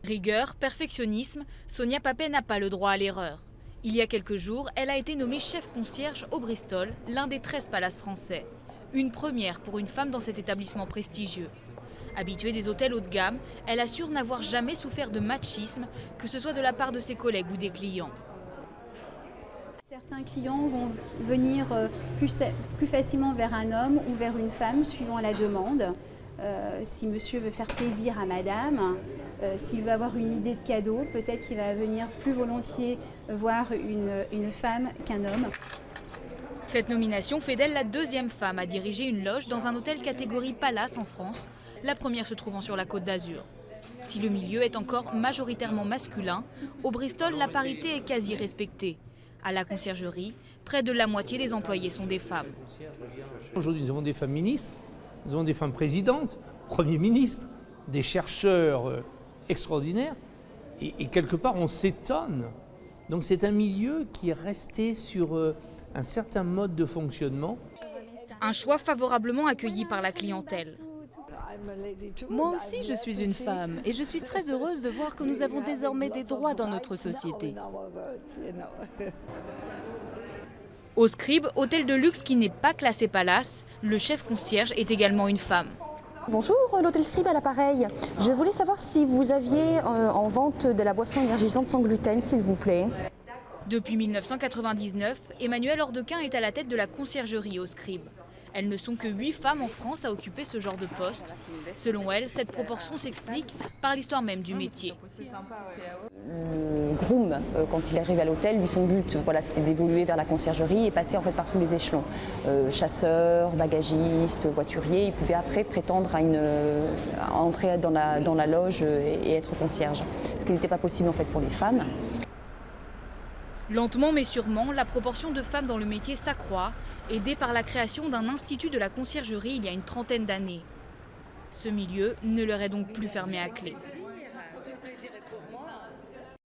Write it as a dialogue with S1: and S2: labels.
S1: Rigueur, perfectionnisme, Sonia Papet n'a pas le droit à l'erreur. Il y a quelques jours, elle a été nommée chef concierge au Bristol, l'un des 13 palaces français. Une première pour une femme dans cet établissement prestigieux. Habituée des hôtels haut de gamme, elle assure n'avoir jamais souffert de machisme, que ce soit de la part de ses collègues ou des clients.
S2: Certains clients vont venir plus facilement vers un homme ou vers une femme, suivant la demande. Si monsieur veut faire plaisir à madame, s'il veut avoir une idée de cadeau, peut-être qu'il va venir plus volontiers voir une femme qu'un homme.
S1: Cette nomination fait d'elle la deuxième femme à diriger une loge dans un hôtel catégorie Palace en France, la première se trouvant sur la Côte d'Azur. Si le milieu est encore majoritairement masculin, au Bristol, la parité est quasi respectée. À la conciergerie, près de la moitié des employés sont des femmes.
S3: Aujourd'hui, nous avons des femmes ministres, nous avons des femmes présidentes, premiers ministres, des chercheurs extraordinaires. Et quelque part, on s'étonne. Donc c'est un milieu qui est resté sur un certain mode de fonctionnement.
S1: Un choix favorablement accueilli par la clientèle.
S4: Moi aussi, je suis une femme et je suis très heureuse de voir que nous avons désormais des droits dans notre société.
S1: Au Scribe, hôtel de luxe qui n'est pas classé Palace, le chef concierge est également une femme.
S5: Bonjour, l'hôtel Scribe à l'appareil. Je voulais savoir si vous aviez en vente de la boisson énergisante sans gluten, s'il vous plaît.
S1: Depuis 1999, Emmanuelle Ordequin est à la tête de la conciergerie au Scribe. Elles ne sont que 8 femmes en France à occuper ce genre de poste. Selon elle, cette proportion s'explique par l'histoire même du métier.
S5: Le groom, quand il arrive à l'hôtel, lui, son but, c'était d'évoluer vers la conciergerie et passer en fait par tous les échelons. Chasseur, bagagiste, voiturier, il pouvait après prétendre à entrer dans la loge et être concierge. Ce qui n'était pas possible en fait pour les femmes.
S1: Lentement mais sûrement, la proportion de femmes dans le métier s'accroît, aidée par la création d'un institut de la conciergerie il y a une trentaine d'années. Ce milieu ne leur est donc plus fermé à clé.